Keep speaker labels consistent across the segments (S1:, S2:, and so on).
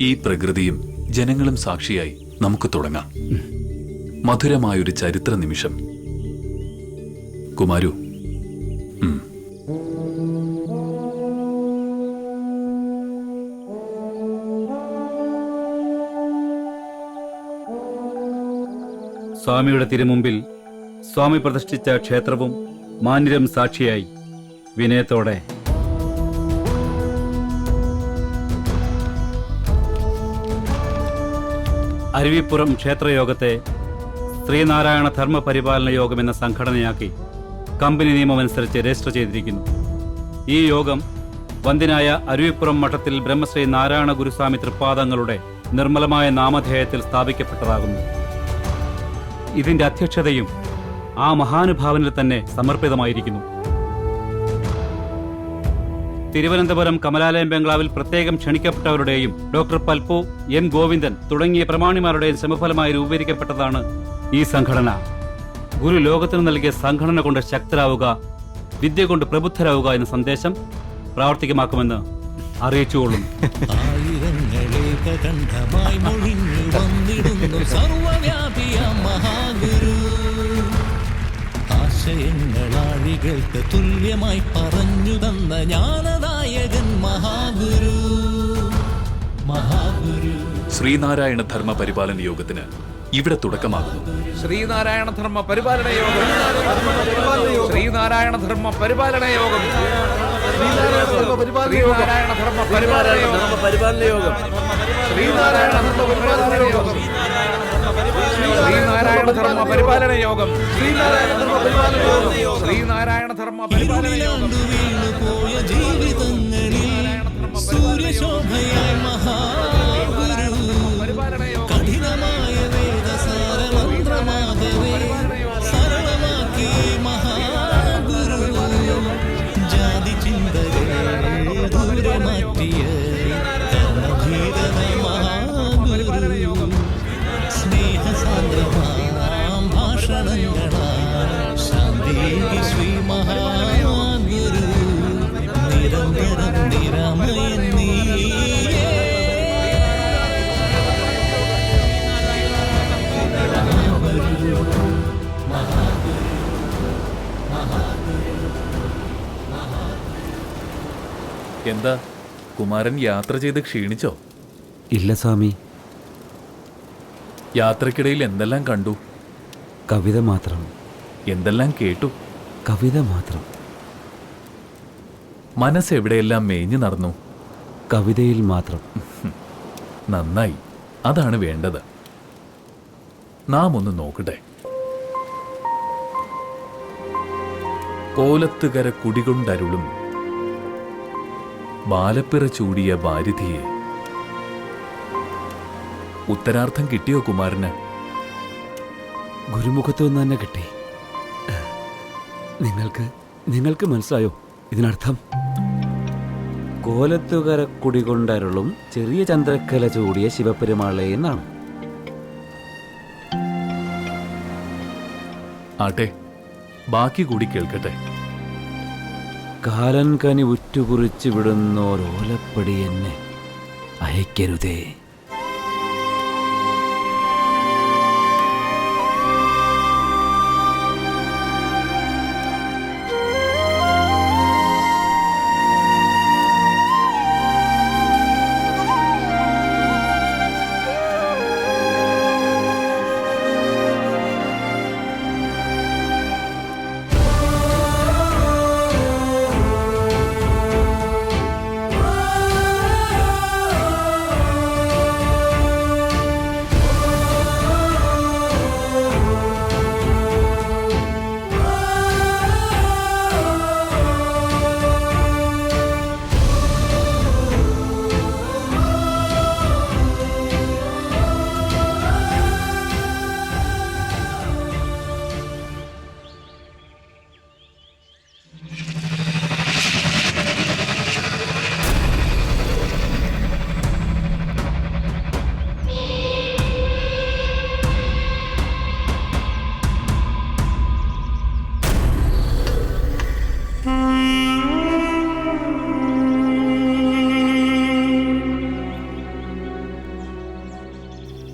S1: ഈ പ്രകൃതിയും ജനങ്ങളും സാക്ഷിയായി നമുക്ക് തുടങ്ങാം. മധുരമായൊരു ചരിത്ര നിമിഷം. കുമാരു,
S2: സ്വാമിയുടെ തിരുമുമ്പിൽ സ്വാമി പ്രതിഷ്ഠിച്ച ക്ഷേത്രവും മാന്യരും സാക്ഷിയായി വിനയത്തോടെ അരുവിപ്പുറം ക്ഷേത്രയോഗത്തെ ശ്രീനാരായണ ധർമ്മ പരിപാലന യോഗം എന്ന സംഘടനയാക്കി കമ്പനി നിയമമനുസരിച്ച് രജിസ്റ്റർ ചെയ്തിരിക്കുന്നു. ഈ യോഗം വന്ദ്യനായ അരുവിപ്പുറം മഠത്തിൽ ബ്രഹ്മശ്രീ നാരായണ ഗുരുസ്വാമി തൃപ്പാദങ്ങളുടെ നിർമ്മലമായ നാമധേയത്തിൽ സ്ഥാപിക്കപ്പെട്ടതാകുന്നു. ഇതിന്റെ അധ്യക്ഷതയും ആ മഹാനുഭാവനിൽ തന്നെ സമർപ്പിതമായിരിക്കുന്നു. തിരുവനന്തപുരം കമലാലയം ബംഗ്ലാവിൽ പ്രത്യേകം ക്ഷണിക്കപ്പെട്ടവരുടെയും ഡോക്ടർ പൽപു, എൻ ഗോവിന്ദൻ തുടങ്ങിയ പ്രമാണിമാരുടെയും ശ്രമഫലമായി രൂപീകരിക്കപ്പെട്ടതാണ് ഈ സംഘടന. ഗുരു ലോകത്തിന് നൽകിയ സംഘടന കൊണ്ട് ശക്തരാവുക, വിദ്യ കൊണ്ട് പ്രബുദ്ധരാവുക എന്ന സന്ദേശം പ്രാവർത്തികമാക്കുമെന്ന് അറിയിച്ചുകൊള്ളും.
S3: ആശയങ്ങളാഴികൾക്ക് തുല്യമായി പറഞ്ഞു തന്ന ജ്ഞാനദായകൻ മഹാഗുരു.
S1: ശ്രീനാരായണ ധർമ്മ പരിപാലന യോഗത്തിന് ഇവിടെ തുടക്കമാകുന്നു.
S4: ശ്രീനാരായണ ധർമ്മ പരിപാലന യോഗം, ശ്രീനാരായണ ധർമ്മ പരിപാലന യോഗം, ശ്രീനാരായണ ധർമ്മ പരിപാലന യോഗം, ശ്രീനാരായണ ധർമ്മ പരിപാലന യോഗം, ശ്രീനാരായണ ധർമ്മ പരിപാലന യോഗം, ശ്രീനാരായണ ധർമ്മ പരിപാലന യോഗം.
S3: പോയ ജീവിതങ്ങളിൽ സൂര്യശോഭയായി മഹാഗുരു, കഠിനമായ വേദസാരമന്ത്രമാകവേ സരളമാക്കി മഹാഗുരു, ജാതി ചിന്തകളെ ദൂരെ മാറ്റിയ കർമ്മധീരന മഹാഗുരു, സ്നേഹസാന്ദ്രമാം ഭാഷണങ്ങളാൽ ശാന്തി ശ്രീ മഹാഗുരു, നിരന്തരം നിരാമയൻ നീയേ.
S1: എന്താ കുമാരൻ യാത്ര ചെയ്ത് ക്ഷീണിച്ചോ?
S2: ഇല്ല സ്വാമി,
S1: യാത്രക്കിടയിൽ എന്തെല്ലാം കണ്ടു?
S2: കവിത മാത്രം.
S1: എന്തെല്ലാം കേട്ടു?
S2: കവിത മാത്രം.
S1: മനസ്സെവിടെയെല്ലാം മേഞ്ഞു നടന്നു?
S2: കവിതയിൽ മാത്രം.
S1: നന്നായി, അതാണ് വേണ്ടത്. നാം ഒന്ന് നോക്കട്ടെ. കോലത്തുകര കുടികൊണ്ടരുളും ബാലപ്പിറ ചൂടിയ ഭാരതിയെ. ഉത്തരാർത്ഥം കിട്ടിയോ കുമാരന്?
S2: ഗുരുമുഖത്തു നിന്ന് തന്നെ കിട്ടി. നിങ്ങൾക്ക് മനസ്സിലായോ ഇതിനർത്ഥം? കോലത്തുകര കുടികൊണ്ടരുളും ചെറിയ ചന്ദ്രക്കല ചൂടിയ ശിവപെരുമാളെ എന്നാണ്.
S1: ആട്ടെ, ബാക്കി കൂടി കേൾക്കട്ടെ.
S2: കാലൻ കനി ഉറ്റുകുറിച്ചു വിടുന്നോരോലപ്പടി എന്നെ അയക്കരുതേ.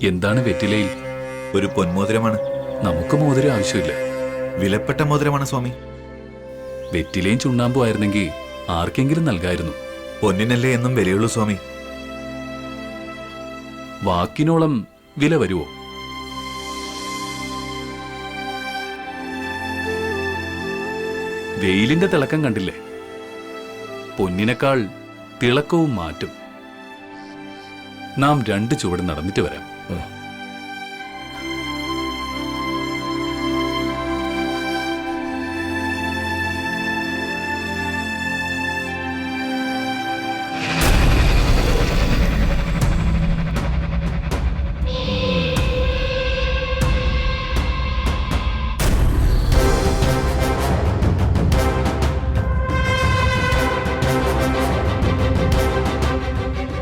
S1: എന്താണ് വെറ്റിലയിൽ?
S5: ഒരു പൊന്മോതിരമാണ്.
S1: നമുക്ക് മോതിരം ആവശ്യമില്ല.
S5: വിലപ്പെട്ട മോതിരമാണ് സ്വാമി.
S1: വെറ്റിലയും ചുണ്ണാമ്പും ആയിരുന്നെങ്കിൽ ആർക്കെങ്കിലും നൽകായിരുന്നു.
S5: പൊന്നിനല്ലേ എന്നും വിലയുള്ളൂ സ്വാമി.
S1: വാക്കിനോളം വില വരുവോ? വെയിലിന്റെ തിളക്കം കണ്ടില്ലേ? പൊന്നിനേക്കാൾ തിളക്കവും മാറ്റും. നാം 2 ചുവട് നടന്നിട്ട് വരാം.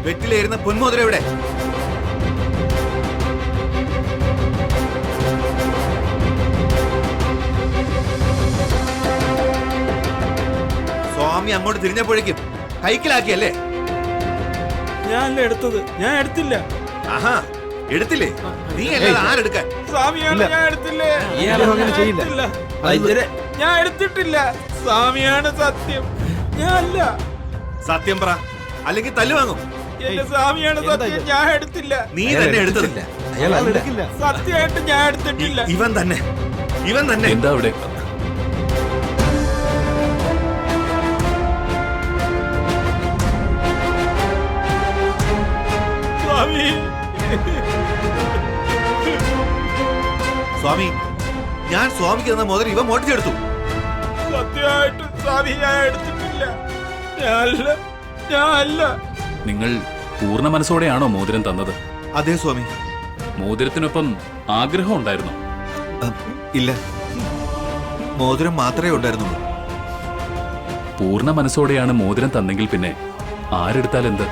S5: വെറ്റിലേരുന്ന പൊന്മോതിരം എവിടെ? സ്വാമി അങ്ങോട്ട് തിരിഞ്ഞപ്പോഴേക്കും കൈക്കലാക്കിയല്ലേ?
S4: ഞാനല്ലേ എടുത്തത്, ഞാൻ എടുത്തില്ല.
S5: ആഹാ, എടുത്തില്ലേ? നീ അല്ലാതെ ആരെടുക്കാൻ?
S4: സ്വാമിയാണ്, ഞാൻ എടുത്തില്ലേ. ഞാൻ എടുത്തിട്ടില്ല. സ്വാമിയാണ് സത്യം, ഞാൻ അല്ല.
S5: സത്യം പറ, അല്ലെങ്കിൽ തല്ലു വാങ്ങും.
S4: എന്റെ സ്വാമിയാണ് സത്യം, ഞാൻ എടുത്തില്ല.
S5: നീ തന്നെ എടുത്തില്ല.
S4: സത്യമായിട്ട് ഞാൻ എടുത്തിട്ടില്ല.
S5: ഇവൻ തന്നെ, ഇവൻ തന്നെ.
S1: എന്താ അവിടെ?
S4: സ്വാമി,
S5: സ്വാമി, ഞാൻ സ്വാമിക്ക് തന്ന മോതിരം ഇവൻ മോട്ടിച്ചെടുത്തു.
S4: സത്യമായിട്ട് സ്വാമി ഞാൻ എടുത്തിട്ടില്ല. ഞാനല്ല, ഞാനല്ല.
S1: നിങ്ങൾ പൂർണ്ണ മനസ്സോടെയാണോ മോതിരം തന്നത്?
S5: അതെ സ്വാമി.
S1: മോതിരത്തിനൊപ്പം ആഗ്രഹം ഉണ്ടായിരുന്നോ?
S5: ഇല്ല, മോതിരം മാത്രമേ ഉണ്ടായിരുന്നുള്ളൂ.
S1: പൂർണ്ണ മനസ്സോടെയാണ് മോതിരം തന്നെങ്കിൽ പിന്നെ ആരെടുത്താൽ എന്ത്?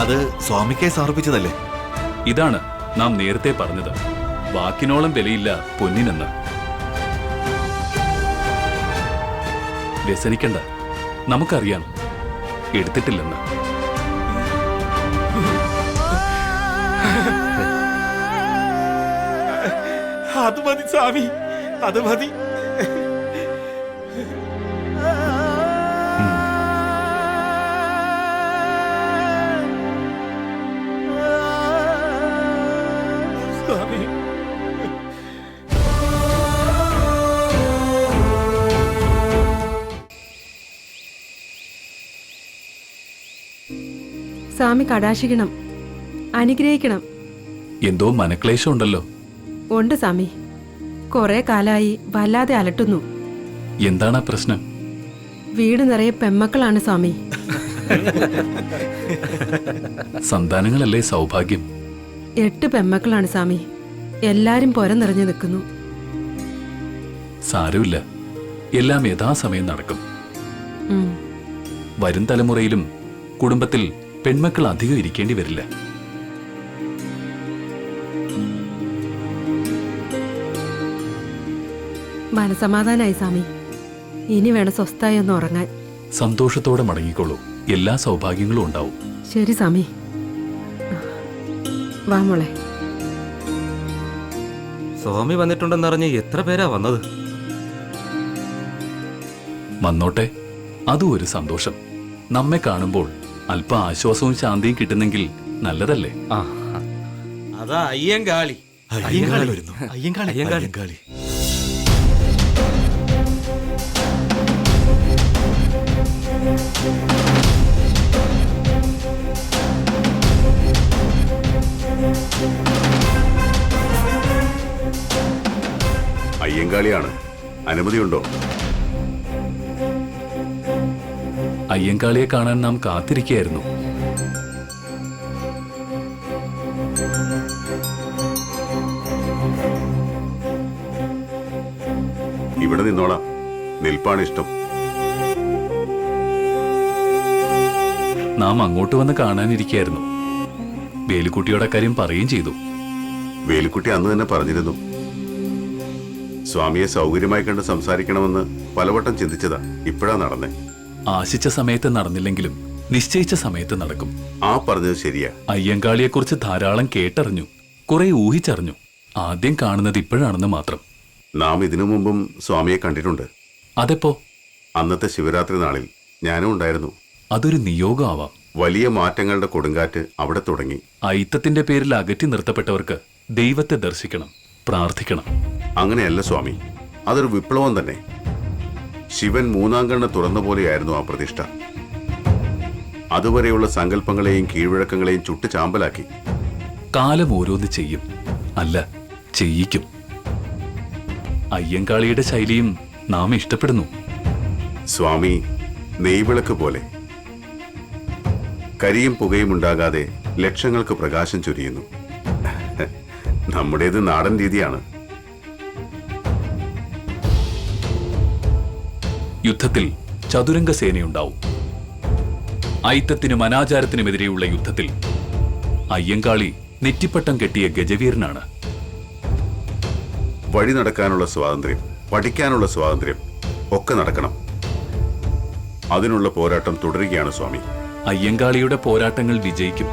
S5: അത് സ്വാമിക്കായി സമർപ്പിച്ചതല്ലേ?
S1: ഇതാണ് നാം നേരത്തെ പറഞ്ഞത്, വാക്കിനോളം വിലയില്ല പൊന്നിനെന്ന്. വ്യസനിക്കണ്ട, നമുക്കറിയാം എടുത്തിട്ടില്ലെന്ന്.
S4: അത് മതി സ്വാമി, അത് മതി. സ്വാമി,
S6: സ്വാമി കടാക്ഷിക്കണം, അനുഗ്രഹിക്കണം.
S1: എന്തോ മനക്ലേശം ഉണ്ടല്ലോ.
S6: ഉണ്ട് സ്വാമി, കുറെ കാലായി വല്ലാതെ അലട്ടുന്നു.
S1: എന്താണ് പ്രശ്നം?
S6: വീട് നിറയെ പെമ്മക്കളാണ് സ്വാമി.
S1: സന്താനങ്ങളല്ലേ സൗഭാഗ്യം.
S6: 8 പെമ്മക്കളാണ് സ്വാമി. എല്ലാരും പൊര നിറഞ്ഞു നിൽക്കുന്നു.
S1: സാരമില്ല, എല്ലാം യഥാസമയം നടക്കും.
S6: ഉം.
S1: വരും തലമുറയിലും കുടുംബത്തിൽ പെൺമക്കൾ അധികം ഇരിക്കേണ്ടി വരില്ല.
S6: മനസമാധാനായി സ്വാമി. ഇനി വേണം സ്വസ്ഥായി ഒന്ന് ഉറങ്ങാൻ.
S1: സന്തോഷത്തോടെ മടങ്ങിക്കൊള്ളൂ, എല്ലാ സൗഭാഗ്യങ്ങളും ഉണ്ടാവും.
S6: ശരി സ്വാമി. വാ മോളെ.
S7: സ്വാമി വന്നിട്ടുണ്ടെന്നറിഞ്ഞ് എത്ര പേരാ വന്നത്?
S1: വന്നോട്ടെ, അതും ഒരു സന്തോഷം. നമ്മെ കാണുമ്പോൾ അല്പ ആശ്വാസവും ശാന്തിയും കിട്ടുന്നെങ്കിൽ നല്ലതല്ലേ?
S7: ആ,
S4: അതാ അയ്യങ്കാളി.
S5: അയ്യങ്കാളി വരുന്നു.
S7: അയ്യങ്കാളി.
S5: അയ്യങ്കാളി.
S8: അയ്യങ്കാളിയാണ്. അനുമതിയുണ്ടോ?
S1: അയ്യങ്കാളിയെ കാണാൻ നാം കാത്തിരിക്കുകയായിരുന്നു.
S8: ഇവിടെ നിന്നോളാം, നിൽപ്പാണ് ഇഷ്ടം.
S1: നാം അങ്ങോട്ട് വന്ന് കാണാനിരിക്കുകയായിരുന്നു. വേലുക്കുട്ടിയുടെ കാര്യം പറയുകയും ചെയ്തു.
S8: വേലുക്കുട്ടി അന്ന് തന്നെ പറഞ്ഞിരുന്നു. സ്വാമിയെ സൗകര്യമായി കണ്ട് സംസാരിക്കണമെന്ന് പലവട്ടം ചിന്തിച്ചതാ. ഇപ്പോഴാ നടന്നേ.
S1: ആശിച്ച സമയത്ത് നടന്നില്ലെങ്കിലും നിശ്ചയിച്ച സമയത്ത് നടക്കും.
S8: ആ പറഞ്ഞത് ശരിയാ.
S1: അയ്യങ്കാളിയെക്കുറിച്ച് ധാരാളം കേട്ടറിഞ്ഞു, കുറെ ഊഹിച്ചറിഞ്ഞു. ആദ്യം കാണുന്നത് ഇപ്പോഴാണെന്ന് മാത്രം.
S8: നാം ഇതിനു മുമ്പും സ്വാമിയെ കണ്ടിട്ടുണ്ട്.
S1: അതെപ്പോ?
S8: അന്നത്തെ ശിവരാത്രി നാളിൽ ഞാനും ഉണ്ടായിരുന്നു.
S1: അതൊരു നിയോഗമാവാം.
S8: വലിയ മാറ്റങ്ങളുടെ കൊടുങ്കാറ്റ് അവിടെ തുടങ്ങി.
S1: അയിത്തത്തിന്റെ പേരിൽ അകറ്റി നിർത്തപ്പെട്ടവർക്ക് ദൈവത്തെ ദർശിക്കണം, പ്രാർത്ഥിക്കണം.
S8: അങ്ങനെയല്ല സ്വാമി, അതൊരു വിപ്ലവം തന്നെ. ശിവൻ മൂന്നാം കണ്ണ് തുറന്ന പോലെയായിരുന്നു ആ പ്രതിഷ്ഠ. അതുവരെയുള്ള സങ്കല്പങ്ങളെയും കീഴ്വഴക്കങ്ങളെയും ചുട്ട് ചാമ്പലാക്കി.
S1: കാലം ഓരോന്ന് ചെയ്യും, അല്ല ചെയ്യിക്കും. അയ്യങ്കാളിയുടെ ശൈലിയും നാം ഇഷ്ടപ്പെടുന്നു.
S8: സ്വാമി നെയ്വിളക്ക് പോലെ കരിയും പുകയും ഉണ്ടാകാതെ ലക്ഷങ്ങൾക്ക് പ്രകാശം ചൊരിയുന്നു. നമ്മുടേത് നാടൻ രീതിയാണ്.
S1: യുദ്ധത്തിൽ ചതുരംഗ സേനയുണ്ടാവും. അയിത്തത്തിനും അനാചാരത്തിനുമെതിരെയുള്ള യുദ്ധത്തിൽ അയ്യങ്കാളി നെറ്റിപ്പട്ടം കെട്ടിയ ഗജവീരനാണ്.
S8: വഴി നടക്കാനുള്ള സ്വാതന്ത്ര്യം, പഠിക്കാനുള്ള സ്വാതന്ത്ര്യം ഒക്കെ നടക്കണം. അതിനുള്ള പോരാട്ടം തുടരുകയാണ് സ്വാമി.
S1: അയ്യങ്കാളിയുടെ പോരാട്ടങ്ങൾ വിജയിക്കും.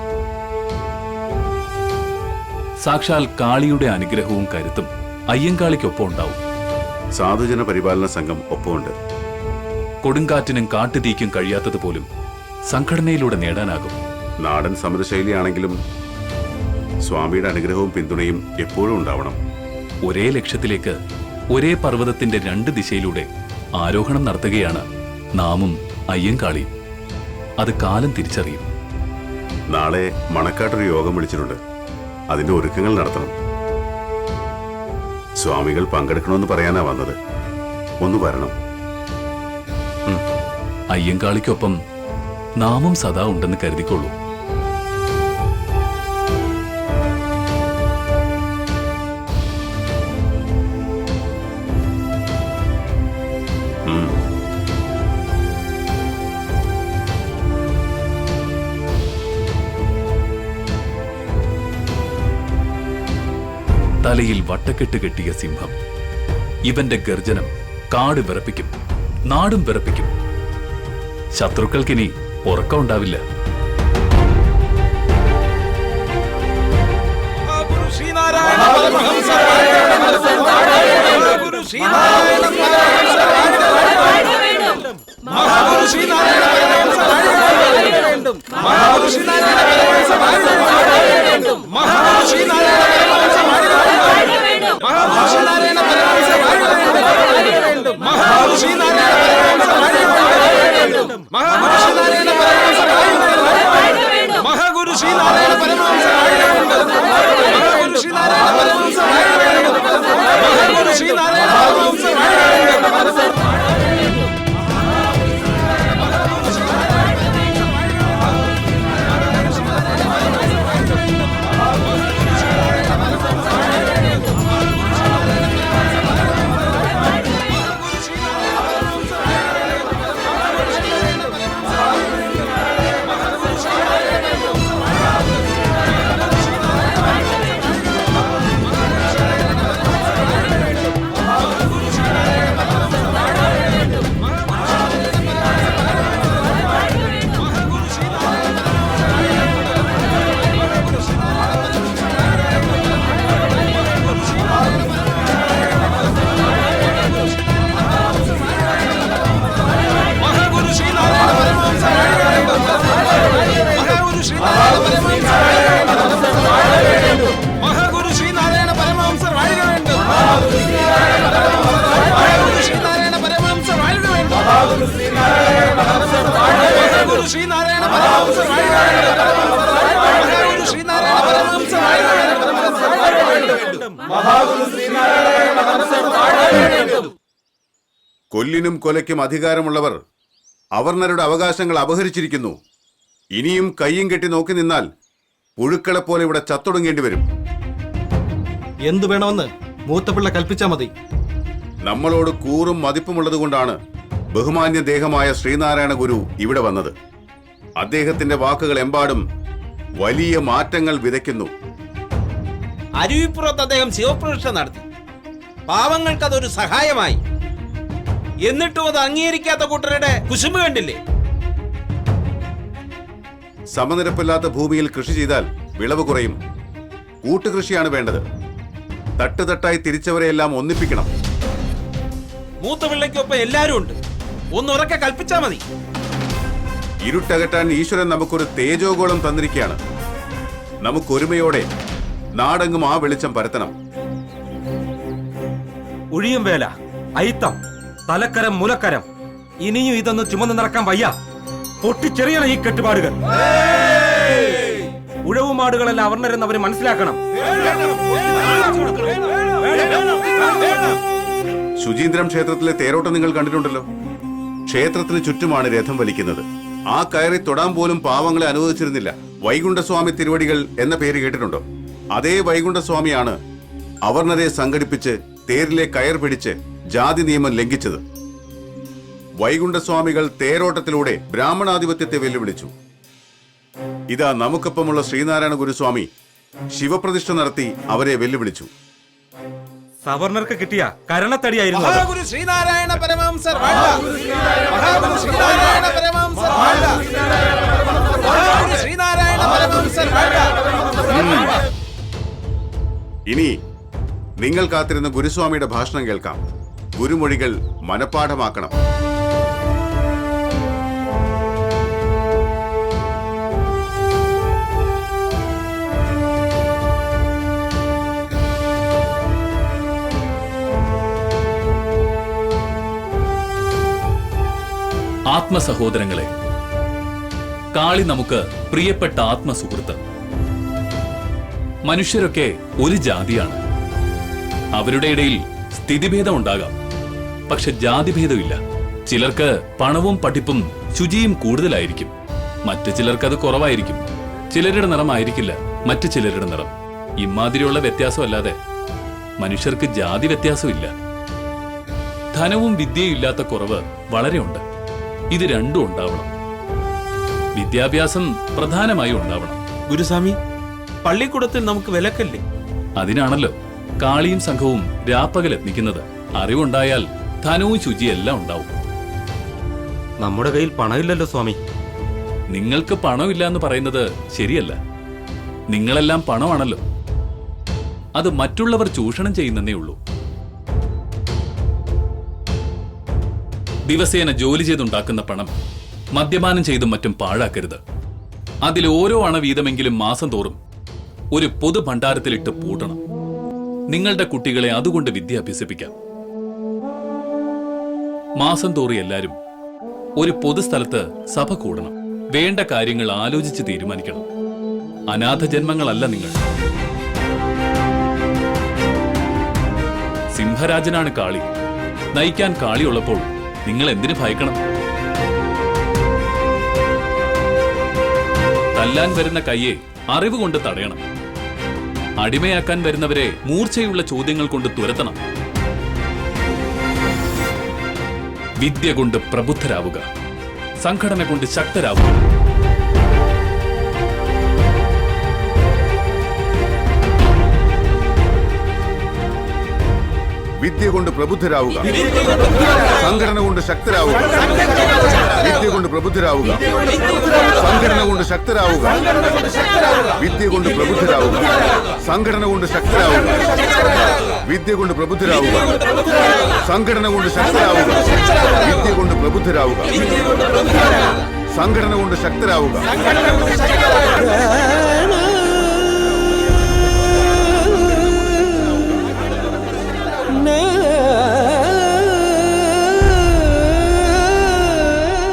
S1: സാക്ഷാൽ കാളിയുടെ അനുഗ്രഹവും കരുത്തും അയ്യങ്കാളിക്കൊപ്പം ഉണ്ടാവും.
S8: സാധുജന പരിപാലന സംഘം ഒപ്പമുണ്ട്.
S1: കൊടുങ്കാറ്റിനും കാട്ടുതീക്കും കഴിയാത്തതുപോലും സംഘടനയിലൂടെ നേടാനാകും.
S8: നാടൻ സമരശൈലിയാണെങ്കിലും സ്വാമിയുടെ അനുഗ്രഹവും പിന്തുണയും എപ്പോഴും ഉണ്ടാവണം.
S1: ഒരേ ലക്ഷ്യത്തിലേക്ക് ഒരേ പർവ്വതത്തിന്റെ രണ്ട് ദിശയിലൂടെ ആരോഹണം നടത്തുകയാണ് നാമും അയ്യങ്കാളിയും. അത് കാലം തിരിച്ചറിയും.
S8: നാളെ മണക്കാട്ടൊരു യോഗം വിളിച്ചിട്ടുണ്ട്. അതിന്റെ ഒരുക്കങ്ങൾ നടത്തണം. സ്വാമികൾ പങ്കെടുക്കണമെന്ന് പറയാനാ വന്നത്. ഒന്ന് വരണം.
S1: അയ്യങ്കാളിക്കൊപ്പം നാമും സദാ ഉണ്ടെന്ന് കരുതിക്കൊള്ളൂ. തലയിൽ വട്ടക്കെട്ട് കെട്ടിയ സിംഹം. ഇവന്റെ ഗർജനം കാട് വിറപ്പിക്കും, നാടും വിറപ്പിക്കും. ശത്രുക്കൾക്കിനി ഉറക്കമുണ്ടാവില്ല.
S8: കൊല്ലിനും കൊലയ്ക്കും അധികാരമുള്ളവർ അവർണരുടെ അവകാശങ്ങൾ അപഹരിച്ചിരിക്കുന്നു. ഇനിയും കയ്യും കെട്ടി നോക്കി നിന്നാൽ പുഴുക്കളെപ്പോലെ ഇവിടെ ചത്തൊടുങ്ങേണ്ടി വരും.
S9: എന്തു വേണമെന്ന് മൂത്തപിള്ള കൽപ്പിച്ചാ മതി.
S8: നമ്മളോട് കൂറും മതിപ്പുമുള്ളതുകൊണ്ടാണ് ബഹുമാന്യ ദേഹമായ ശ്രീനാരായണ ഗുരു ഇവിടെ വന്നത്. അദ്ദേഹത്തിന്റെ വാക്കുകൾ എമ്പാടും വലിയ മാറ്റങ്ങൾ വിതയ്ക്കുന്നു.
S4: അരുവിപ്പുറത്ത് അദ്ദേഹം ശിവപ്രതിഷ്ഠ നടത്തി. പാവങ്ങൾക്ക് അതൊരു സഹായമായി. എന്നിട്ടും അത് അംഗീകരിക്കാത്ത കൂട്ടരുടെ കുശുമ്പ് കണ്ടില്ലേ?
S8: സമനിരപ്പില്ലാത്ത ഭൂമിയിൽ കൃഷി ചെയ്താൽ വിളവ് കുറയും. കൂട്ടുകൃഷിയാണ് വേണ്ടത്. തട്ടുതട്ടായി തിരിച്ചവരെയെല്ലാം ഒന്നിപ്പിക്കണം.
S4: മൂത്ത പിള്ളയ്ക്കൊപ്പം എല്ലാരും ഉണ്ട്. ഒന്ന് ഉറക്കെ കൽപ്പിച്ചാ മതി.
S8: ഇരുട്ടകറ്റാൻ ഈശ്വരൻ നമുക്കൊരു തേജോഗോളം തന്നിരിക്കുകയാണ്. നമുക്കൊരുമയോടെ നാടെങ്ങും ആ വെളിച്ചം പരത്തണം.
S7: ഒഴിയും വേല, അയിത്തം, തലക്കരം, മുലക്കരം, ഇനിയും ഇതൊന്നും ചുമന്ന് നടക്കാൻ വയ്യ. പൊട്ടിച്ചെറിയണം ഈ കെട്ടുപാടുകൾ. ഉഴവുമാടുകളല്ല അവർണരെന്ന് അവര് മനസ്സിലാക്കണം.
S8: ശുചീന്ദ്രം ക്ഷേത്രത്തിലെ തേരോട്ടം നിങ്ങൾ കണ്ടിട്ടുണ്ടല്ലോ. ക്ഷേത്രത്തിന് ചുറ്റുമാണ് രഥം വലിക്കുന്നത്. ആ കയറി തൊടാൻ പോലും പാവങ്ങളെ അനുവദിച്ചിരുന്നില്ല. വൈകുണ്ഠസ്വാമി തിരുവടികൾ എന്ന പേര് കേട്ടിട്ടുണ്ടോ? അതേ വൈകുണ്ഠസ്വാമിയാണ് അവർണരെ സംഘടിപ്പിച്ച് തേരിലെ കയർ പിടിച്ച് ജാതി നിയമം ലംഘിച്ചത്. വൈകുണ്ഠസ്വാമികൾ തേരോട്ടത്തിലൂടെ ബ്രാഹ്മണാധിപത്യത്തെ വെല്ലുവിളിച്ചു. ഇതാ നമുക്കൊപ്പമുള്ള ശ്രീനാരായണ ഗുരുസ്വാമി ശിവപ്രതിഷ്ഠ നടത്തി അവരെ വെല്ലുവിളിച്ചു.
S7: സവർണർക്ക് കിട്ടിയ കരണത്തടിയായിരുന്നു അത്.
S4: മഹാഗുരു ശ്രീനാരായണ പരമഹംസർ വാഴ്ക. മഹാഗുരു ശ്രീനാരായണ പരമഹംസർ വാഴ്ക. മഹാഗുരു ശ്രീനാരായണ പരമഹംസർ വാഴ്ക.
S8: ഇനി നിങ്ങൾ കാത്തിരുന്ന ഗുരുസ്വാമിയുടെ ഭാഷണം കേൾക്കാം. ഗുരുമൊഴികൾ മനഃപ്പാഠമാക്കണം.
S1: ആത്മസഹോദരങ്ങളെ, കാളി നമുക്ക് പ്രിയപ്പെട്ട ആത്മസുഹൃത്ത്. മനുഷ്യരൊക്കെ ഒരു ജാതിയാണ്. അവരുടെ ഇടയിൽ സ്ഥിതിഭേദം ഉണ്ടാകാം, പക്ഷെ ജാതിഭേദമില്ല. ചിലർക്ക് പണവും പഠിപ്പും ശുചിയും കൂടുതലായിരിക്കും, മറ്റു ചിലർക്ക് അത് കുറവായിരിക്കും. ചിലരുടെ നിറമായിരിക്കില്ല മറ്റു ചിലരുടെ നിറം. ഇമാതിരിയുള്ള വ്യത്യാസമല്ലാതെ മനുഷ്യർക്ക് ജാതി വ്യത്യാസമില്ല. ധനവും വിദ്യയും ഇല്ലാത്ത കുറവ് വളരെയുണ്ട്. ഇത് രണ്ടും ഉണ്ടാവണം. വിദ്യാഭ്യാസം പ്രധാനമായും ഉണ്ടാവണം.
S4: ഗുരുസ്വാമി, പള്ളിക്കൂടത്തിൽ നമുക്ക് വിലക്കല്ലേ?
S1: അതിനാണല്ലോ കാളിയും സംഘവും രാപ്പകൽ എത്തിക്കുന്നത്. അറിവുണ്ടായാൽ ധനവും ശുചിയെല്ലാം ഉണ്ടാവും.
S7: നമ്മുടെ കയ്യിൽ പണമില്ലല്ലോ സ്വാമി.
S1: നിങ്ങൾക്ക് പണമില്ല എന്ന് പറയുന്നത് ശരിയല്ല. നിങ്ങളെല്ലാം പണമാണല്ലോ. അത് മറ്റുള്ളവർ ചൂഷണം ചെയ്യുന്നതേ ഉള്ളൂ. ദിവസേന ജോലി ചെയ്തുണ്ടാക്കുന്ന പണം മദ്യപാനം ചെയ്തും മറ്റും പാഴാക്കരുത്. അതിൽ ഓരോ അണ വീതമെങ്കിലും മാസം തോറും ഒരു പൊതു ഭണ്ഡാരത്തിലിട്ട് പൂട്ടണം. നിങ്ങളുടെ കുട്ടികളെ അതുകൊണ്ട് വിദ്യ അഭ്യസിപ്പിക്കാം. മാസം തോറും എല്ലാരും ഒരു പൊതുസ്ഥലത്ത് സഭ കൂടണം. വേണ്ട കാര്യങ്ങൾ ആലോചിച്ച് തീരുമാനിക്കണം. അനാഥ ജന്മങ്ങളല്ല നിങ്ങൾ. സിംഹരാജനാണ് കാളി. നയിക്കാൻ കാളിയുള്ളപ്പോൾ നിങ്ങൾ എന്തിനു ഭയക്കണം? തല്ലാൻ വരുന്ന കയ്യെ അറിവ് കൊണ്ട് തടയണം. അടിമയാക്കാൻ വരുന്നവരെ മൂർച്ചയുള്ള ചോദ്യങ്ങൾ കൊണ്ട് തുരത്തണം. വിദ്യ കൊണ്ട് പ്രബുദ്ധരാവുക, സംഘടന കൊണ്ട് ശക്തരാവുക.
S8: വിദ്യ കൊണ്ട് പ്രബുദ്ധരാവുക, സംഘടന കൊണ്ട് ശക്തരാവുക. വിദ്യ കൊണ്ട് പ്രബുദ്ധരാവുക, സംഘടന കൊണ്ട് ശക്തരാവുക. വിദ്യ കൊണ്ട് പ്രബുദ്ധരാവുക, സംഘടന കൊണ്ട് ശക്തരാവുക. വിദ്യ കൊണ്ട് പ്രബുദ്ധരാവുക, സംഘടന കൊണ്ട് ശക്തരാവുക. വിദ്യ കൊണ്ട് പ്രബുദ്ധരാവുക, സംഘടന കൊണ്ട് ശക്തരാവുക.